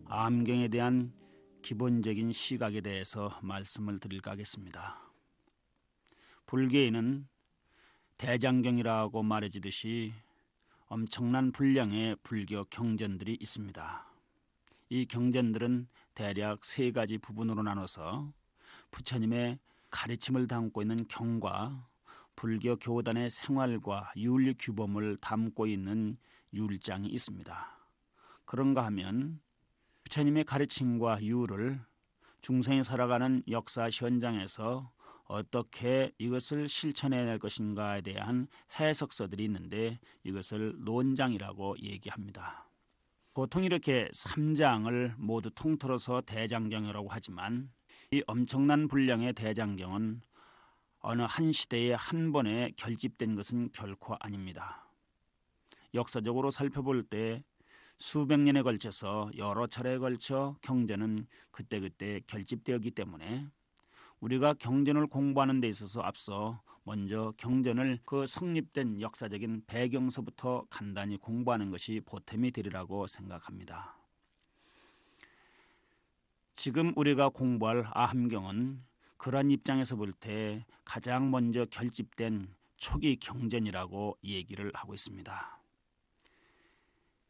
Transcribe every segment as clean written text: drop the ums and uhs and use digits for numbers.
암경에 대한 기본적인 시각에 대해서 말씀을 드릴까 하겠습니다. 불교에는 대장경이라고 말해지듯이 엄청난 분량의 불교 경전들이 있습니다. 이 경전들은 대략 세 가지 부분으로 나눠서 부처님의 가르침을 담고 있는 경과 불교 교단의 생활과 윤리 규범을 담고 있는 율장이 있습니다. 그런가 하면 부처님의 가르침과 유를 중생이 살아가는 역사 현장에서 어떻게 이것을 실천해낼 것인가에 대한 해석서들이 있는데 이것을 논장이라고 얘기합니다. 보통 이렇게 3장을 모두 통틀어서 대장경이라고 하지만 이 엄청난 분량의 대장경은 어느 한 시대에 한 번에 결집된 것은 결코 아닙니다. 역사적으로 살펴볼 때 수백 년에 걸쳐서 여러 차례에 걸쳐 경전은 그때그때 결집되었기 때문에 우리가 경전을 공부하는 데 있어서 앞서 먼저 경전을 그 성립된 역사적인 배경서부터 간단히 공부하는 것이 보탬이 되리라고 생각합니다. 지금 우리가 공부할 아함경은 그러한 입장에서 볼 때 가장 먼저 결집된 초기 경전이라고 얘기를 하고 있습니다.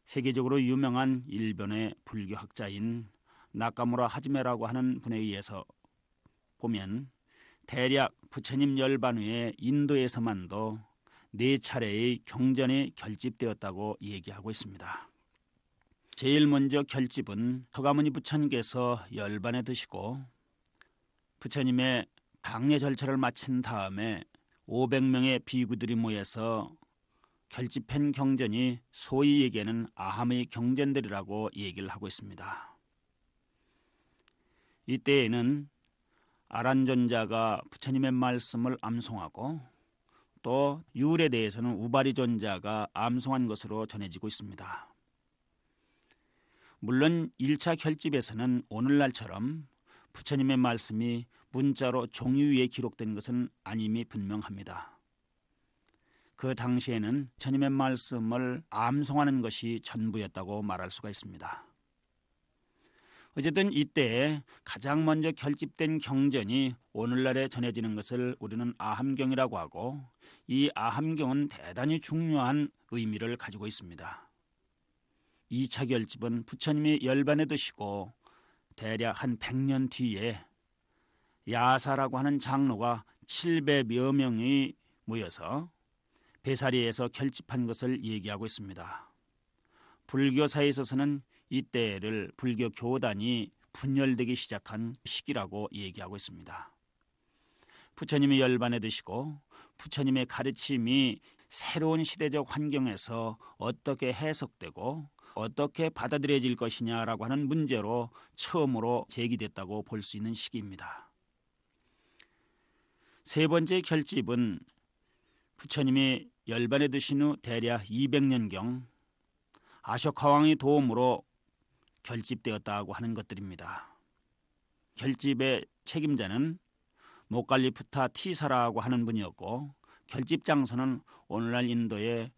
세계적으로 유명한 일본의 불교학자인 나카무라 하지메라고 하는 분에 의해서 보면 대략 부처님 열반 후에 인도에서만도 4차례의 경전이 결집되었다고 얘기하고 있습니다. 제일 먼저 결집은 서가모니 부처님께서 열반에 드시고 부처님의 당례 절차를 마친 다음에 500명의 비구들이 모여서 결집한 경전이 소위 얘기하는 아함의 경전들이라고 얘기를 하고 있습니다. 이때에는 아란존자가 부처님의 말씀을 암송하고 또 율에 대해서는 우바리존자가 암송한 것으로 전해지고 있습니다. 물론 1차 결집에서는 오늘날처럼 부처님의 말씀이 문자로 종이 위에 기록된 것은 아님이 분명합니다. 그 당시에는 부처님의 말씀을 암송하는 것이 전부였다고 말할 수가 있습니다. 어쨌든 이때 가장 먼저 결집된 경전이 오늘날에 전해지는 것을 우리는 아함경이라고 하고 이 아함경은 대단히 중요한 의미를 가지고 있습니다. 2차 결집은 부처님이 열반에 드시고 대략 한 100년 뒤에 야사라고 하는 장로가 700여 명이 모여서 배사리에서 결집한 것을 얘기하고 있습니다. 불교사에 있어서는 이때를 불교 교단이 분열되기 시작한 시기라고 얘기하고 있습니다. 부처님이 열반에 드시고 부처님의 가르침이 새로운 시대적 환경에서 어떻게 해석되고 어떻게 받아들여질 것이냐라고 하는 문제로 처음으로 제기됐다고 볼 수 있는 시기입니다. 세 번째 결집은 부처님이 열반에 드신 후 대략 200년경 아쇼카 왕의 도움으로 결집되었다고 하는 것들입니다. 결집의 책임자는 모칼리푸타 티사라고 하는 분이었고 결집 장소는 오늘날 인도의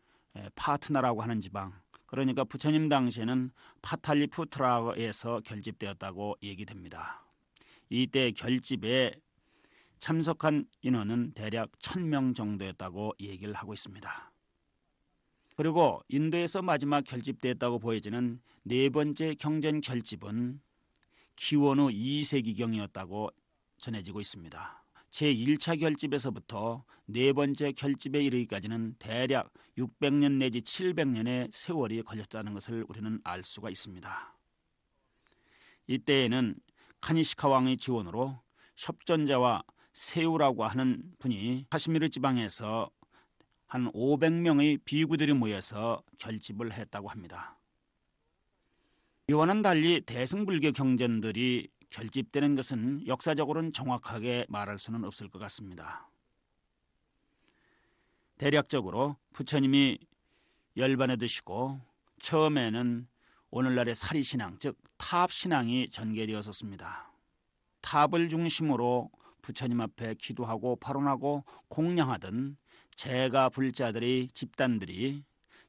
파트나라고 하는 지방, 그러니까 부처님 당시에는 파탈리푸트라에서 결집되었다고 얘기됩니다. 이때 결집에 참석한 인원은 대략 1000명 정도였다고 얘기를 하고 있습니다. 그리고 인도에서 마지막 결집됐다고 보여지는 네 번째 경전 결집은 기원후 2세기경이었다고 전해지고 있습니다. 제1차 결집에서부터 네 번째 결집에 이르기까지는 대략 600년 내지 700년의 세월이 걸렸다는 것을 우리는 알 수가 있습니다. 이때에는 카니시카 왕의 지원으로 협전자와 세우라고 하는 분이 카시미르 지방에서 한 500명의 비구들이 모여서 결집을 했다고 합니다. 이와는 달리 대승불교 경전들이 결집되는 것은 역사적으로는 정확하게 말할 수는 없을 것 같습니다. 대략적으로 부처님이 열반에 드시고 처음에는 오늘날의 사리신앙, 즉 탑신앙이 전개되었었습니다. 탑을 중심으로 부처님 앞에 기도하고 발언하고 공양하던 제가 불자들의 집단들이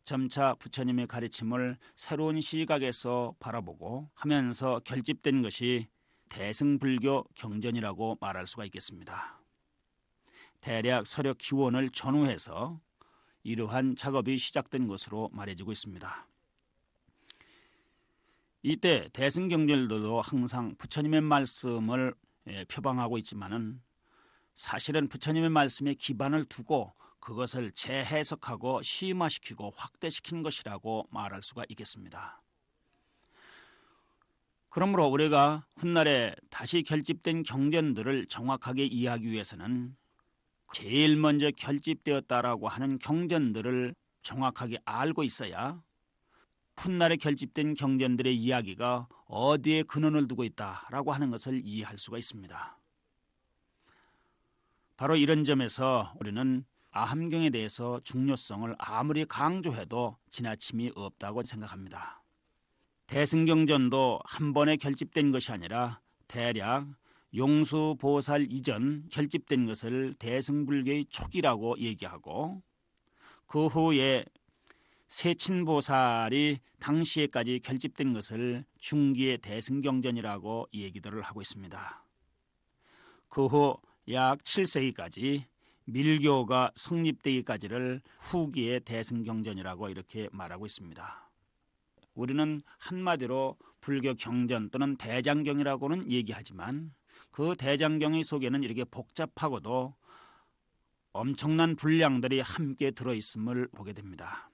점차 부처님의 가르침을 새로운 시각에서 바라보고 하면서 결집된 것이 대승불교 경전이라고 말할 수가 있겠습니다. 대략 서력 기원을 전후해서 이러한 작업이 시작된 것으로 말해지고 있습니다. 이때 대승경전들도 항상 부처님의 말씀을 표방하고 있지만은 사실은 부처님의 말씀에 기반을 두고 그것을 재해석하고 심화시키고 확대시킨 것이라고 말할 수가 있겠습니다. 그러므로 우리가 훗날에 다시 결집된 경전들을 정확하게 이해하기 위해서는 제일 먼저 결집되었다라고 하는 경전들을 정확하게 알고 있어야 훗날에 결집된 경전들의 이야기가 어디에 근원을 두고 있다라고 하는 것을 이해할 수가 있습니다. 바로 이런 점에서 우리는 아함경에 대해서 중요성을 아무리 강조해도 지나침이 없다고 생각합니다. 대승경전도 한 번에 결집된 것이 아니라 대략 용수보살 이전 결집된 것을 대승불교의 초기라고 얘기하고 그 후에 세친보살이 당시에까지 결집된 것을 중기의 대승경전이라고 얘기들을 하고 있습니다. 그 후 약 7세기까지 밀교가 성립되기까지를 후기의 대승경전이라고 이렇게 말하고 있습니다. 우리는 한마디로 불교 경전 또는 대장경이라고는 얘기하지만 그 대장경의 속에는 이렇게 복잡하고도 엄청난 분량들이 함께 들어있음을 보게 됩니다.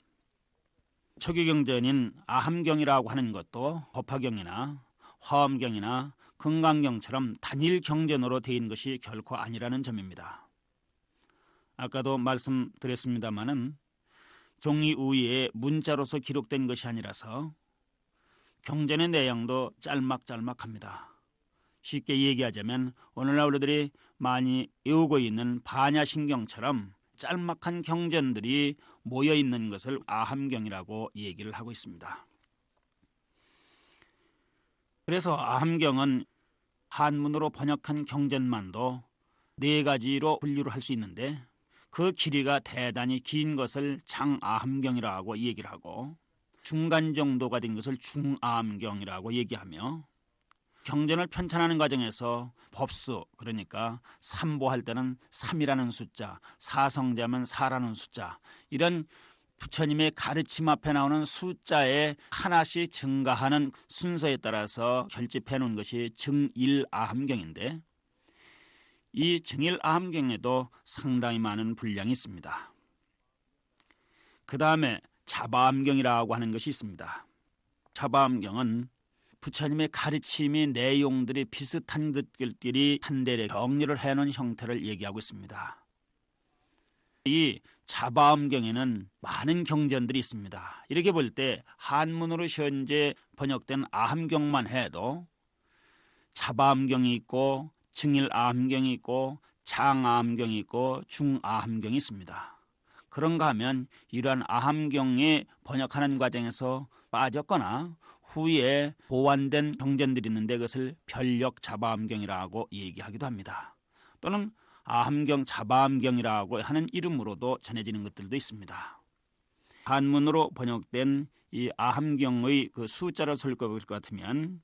초기경전인 아함경이라고 하는 것도 법화경이나 화엄경이나 금강경처럼 단일 경전으로 되어 것이 결코 아니라는 점입니다. 아까도 말씀드렸습니다마는 종이 위에 문자로서 기록된 것이 아니라서 경전의 내용도 짤막짤막합니다. 쉽게 얘기하자면 오늘날 우리들이 많이 외우고 있는 반야신경처럼 짤막한 경전들이 모여있는 것을 아함경이라고 얘기를 하고 있습니다. 그래서 아함경은 한문으로 번역한 경전만도 4가지로 분류를 할 수 있는데 그 길이가 대단히 긴 것을 장아함경이라고 얘기를 하고 중간 정도가 된 것을 중아함경이라고 얘기하며 경전을 편찬하는 과정에서 법수, 그러니까 삼보할 때는 3이라는 숫자, 사성자면 4라는 숫자, 이런 부처님의 가르침 앞에 나오는 숫자에 하나씩 증가하는 순서에 따라서 결집해 놓은 것이 증일아함경인데 이 증일아함경에도 상당히 많은 분량이 있습니다. 그 다음에 자바함경이라고 하는 것이 있습니다. 자바함경은 부처님의 가르침의 내용들이 비슷한 것들끼리 한데에 정리를 해놓은 형태를 얘기하고 있습니다. 이 자바함경에는 많은 경전들이 있습니다. 이렇게 볼 때 한문으로 현재 번역된 아함경만 해도 자바함경이 있고 증일아함경이 있고 장아함경이 있고 중아함경이 있습니다. 그런가 하면 이러한 아함경에 번역하는 과정에서 빠졌거나 후에 보완된 경전들이 있는데 그것을 별력 자바함경이라고 얘기하기도 합니다. 또는 아함경, 자바함경이라고 하는 이름으로도 전해지는 것들도 있습니다. 한문으로 번역된 이 아함경의 그 숫자를 살펴볼 것 같으면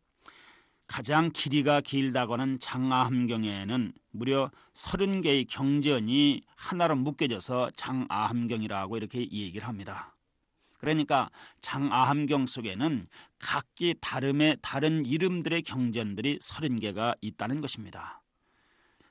가장 길이가 길다고는 장아함경에는 무려 30개의 경전이 하나로 묶여져서 장아함경이라고 이렇게 얘기를 합니다. 그러니까 장아함경 속에는 각기 다른 이름들의 경전들이 30개가 있다는 것입니다.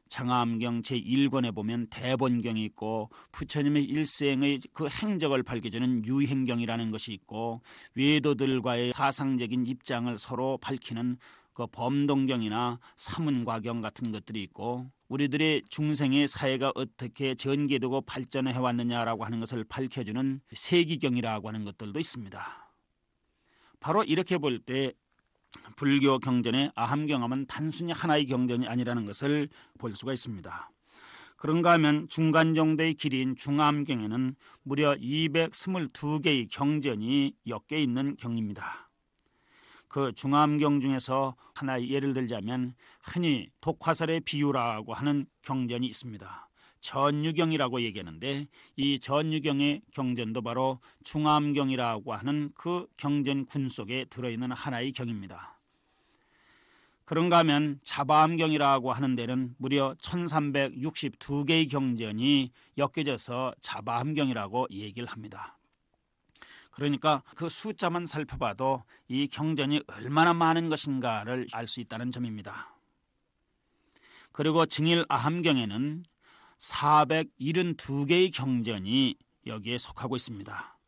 장아함경 제1권에 보면 대본경이 있고 부처님의 일생의 그 행적을 밝혀주는 유행경이라는 것이 있고 외도들과의 사상적인 입장을 서로 밝히는 그 범동경이나 사문과경 같은 것들이 있고 우리들의 중생의 사회가 어떻게 전개되고 발전해 왔느냐라고 하는 것을 밝혀주는 세기경이라고 하는 것들도 있습니다. 바로 이렇게 볼 때 불교 경전의 아함경하면 단순히 하나의 경전이 아니라는 것을 볼 수가 있습니다. 그런가 하면 중간 정도의 길이인 중아함경에는 무려 222개의 경전이 엮여 있는 경입니다. 그 중아함경 중에서 하나 예를 들자면 흔히 독화살의 비유라고 하는 경전이 있습니다. 전유경이라고 얘기하는데 이 전유경의 경전도 바로 중암경이라고 하는 그 경전군 속에 들어있는 하나의 경입니다. 그런가 하면 자바암경이라고 하는 데는 무려 1362개의 경전이 엮여져서 자바암경이라고 얘기를 합니다. 그러니까 그 숫자만 살펴봐도 이 경전이 얼마나 많은 것인가를 알 수 있다는 점입니다. 그리고 증일아함경에는 472개의 경전이 여기에 속하고 있습니다.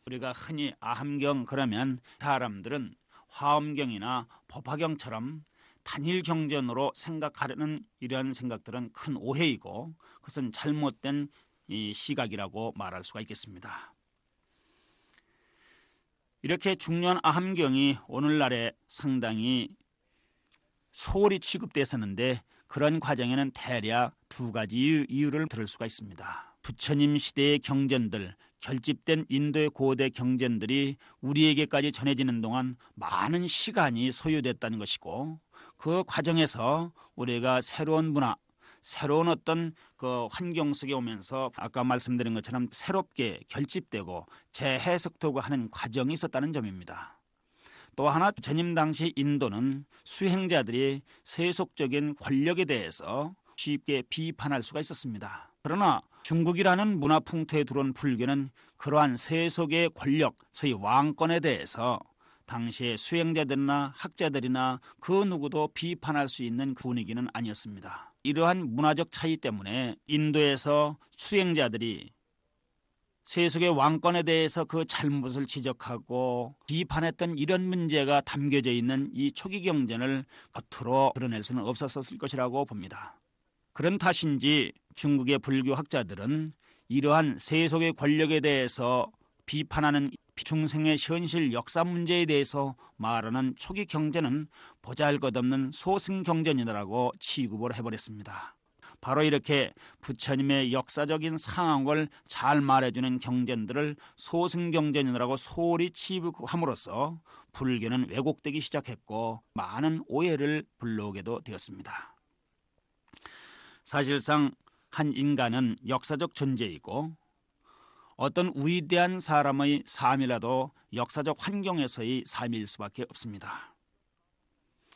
우리가 흔히 아함경 그러면 사람들은 화엄경이나 법화경처럼 단일 경전으로 생각하려는 이러한 생각들은 큰 오해이고 그것은 잘못된 이 시각이라고 말할 수가 있겠습니다. 이렇게 중요한 아함경이 오늘날에 상당히 소홀히 취급됐었는데 그런 과정에는 대략 두 가지 이유를 들을 수가 있습니다. 부처님 시대의 경전들, 결집된 인도의 고대 경전들이 우리에게까지 전해지는 동안 많은 시간이 소요됐다는 것이고 그 과정에서 우리가 새로운 문화, 새로운 어떤 그 환경 속에 오면서 아까 말씀드린 것처럼 새롭게 결집되고 재해석되고 하는 과정이 있었다는 점입니다. 또 하나 부처님 당시 인도는 수행자들이 세속적인 권력에 대해서 쉽게 비판할 수가 있었습니다. 그러나 중국이라는 문화 풍토에 들어온 불교는 그러한 세속의 권력, 소위 왕권에 대해서 당시의 수행자들이나 학자들이나 그 누구도 비판할 수 있는 분위기는 아니었습니다. 이러한 문화적 차이 때문에 인도에서 수행자들이 세속의 왕권에 대해서 그 잘못을 지적하고 비판했던 이런 문제가 담겨져 있는 이 초기 경전을 겉으로 드러낼 수는 없었을 것이라고 봅니다. 그런 탓인지 중국의 불교 학자들은 이러한 세속의 권력에 대해서 비판하는 중생의 현실 역사 문제에 대해서 말하는 초기 경전은 보잘것없는 소승 경전이라고 취급을 해버렸습니다. 바로 이렇게 부처님의 역사적인 상황을 잘 말해주는 경전들을 소승경전이라고 소홀히 취급함으로써 불교는 왜곡되기 시작했고 많은 오해를 불러오게도 되었습니다. 사실상 한 인간은 역사적 존재이고 어떤 위대한 사람의 삶이라도 역사적 환경에서의 삶일 수밖에 없습니다.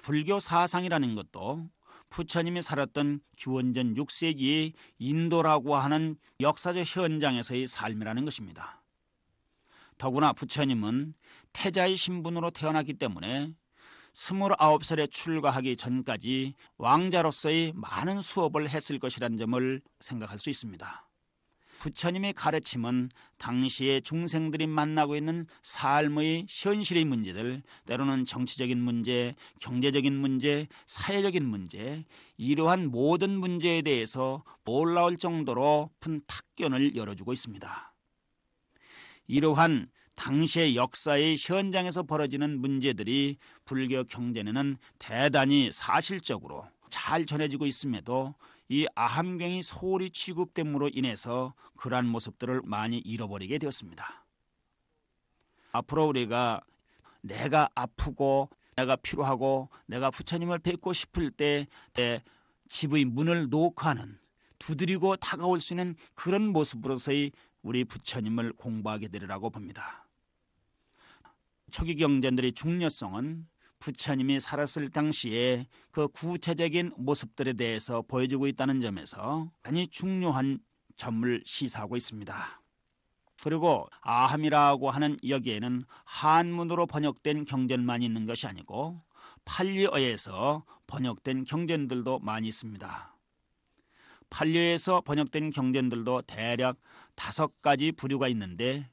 불교 사상이라는 것도 부처님이 살았던 기원전 6세기의 인도라고 하는 역사적 현장에서의 삶이라는 것입니다. 더구나 부처님은 태자의 신분으로 태어났기 때문에 29살에 출가하기 전까지 왕자로서의 많은 수업을 했을 것이라는 점을 생각할 수 있습니다. 부처님의 가르침은 당시의 중생들이 만나고 있는 삶의 현실의 문제들, 때로는 정치적인 문제, 경제적인 문제, 사회적인 문제, 이러한 모든 문제에 대해서 놀라울 정도로 큰 탁견을 열어주고 있습니다. 이러한 당시의 역사의 현장에서 벌어지는 문제들이 불교 경전에는 대단히 사실적으로 잘 전해지고 있음에도 이 아함경이 소홀히 취급됨으로 인해서 그러한 모습들을 많이 잃어버리게 되었습니다. 앞으로 우리가 내가 아프고 내가 필요하고 내가 부처님을 뵙고 싶을 때 내 집의 문을 노크하는 두드리고 다가올 수 있는 그런 모습으로서의 우리 부처님을 공부하게 되리라고 봅니다. 초기 경전들의 중요성은 부처님이 살았을 당시에 그 구체적인 모습들에 대해서 보여주고 있다는 점에서 많이 중요한 점을 시사하고 있습니다. 그리고 아함이라고 하는 여기에는 한문으로 번역된 경전만 있는 것이 아니고 팔리어에서 번역된 경전들도 많이 있습니다. 팔리어에서 번역된 경전들도 대략 5가지 부류가 있는데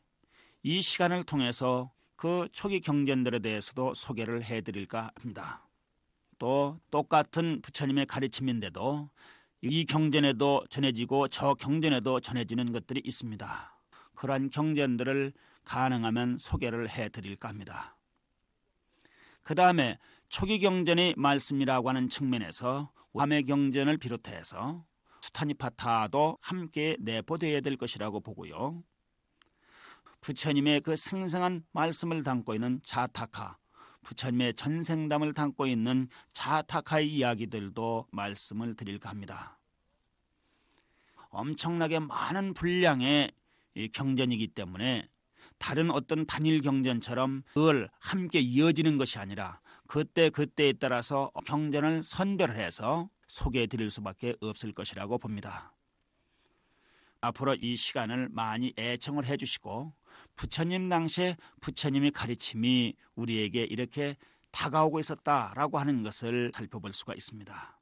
이 시간을 통해서 그 초기 경전들에 대해서도 소개를 해드릴까 합니다. 또 똑같은 부처님의 가르침인데도 이 경전에도 전해지고 저 경전에도 전해지는 것들이 있습니다. 그러한 경전들을 가능하면 소개를 해드릴까 합니다. 그 다음에 초기 경전의 말씀이라고 하는 측면에서 남의 경전을 비롯해서 수타니파타도 함께 내포되어야 될 것이라고 보고요. 부처님의 그 생생한 말씀을 담고 있는 자타카, 부처님의 전생담을 담고 있는 자타카의 이야기들도 말씀을 드릴까 합니다. 엄청나게 많은 분량의 이 경전이기 때문에 다른 어떤 단일 경전처럼 늘 함께 이어지는 것이 아니라 그때에 따라서 경전을 선별해서 소개해 드릴 수밖에 없을 것이라고 봅니다. 앞으로 이 시간을 많이 애청을 해주시고 부처님 당시에 부처님의 가르침이 우리에게 이렇게 다가오고 있었다라고 하는 것을 살펴볼 수가 있습니다.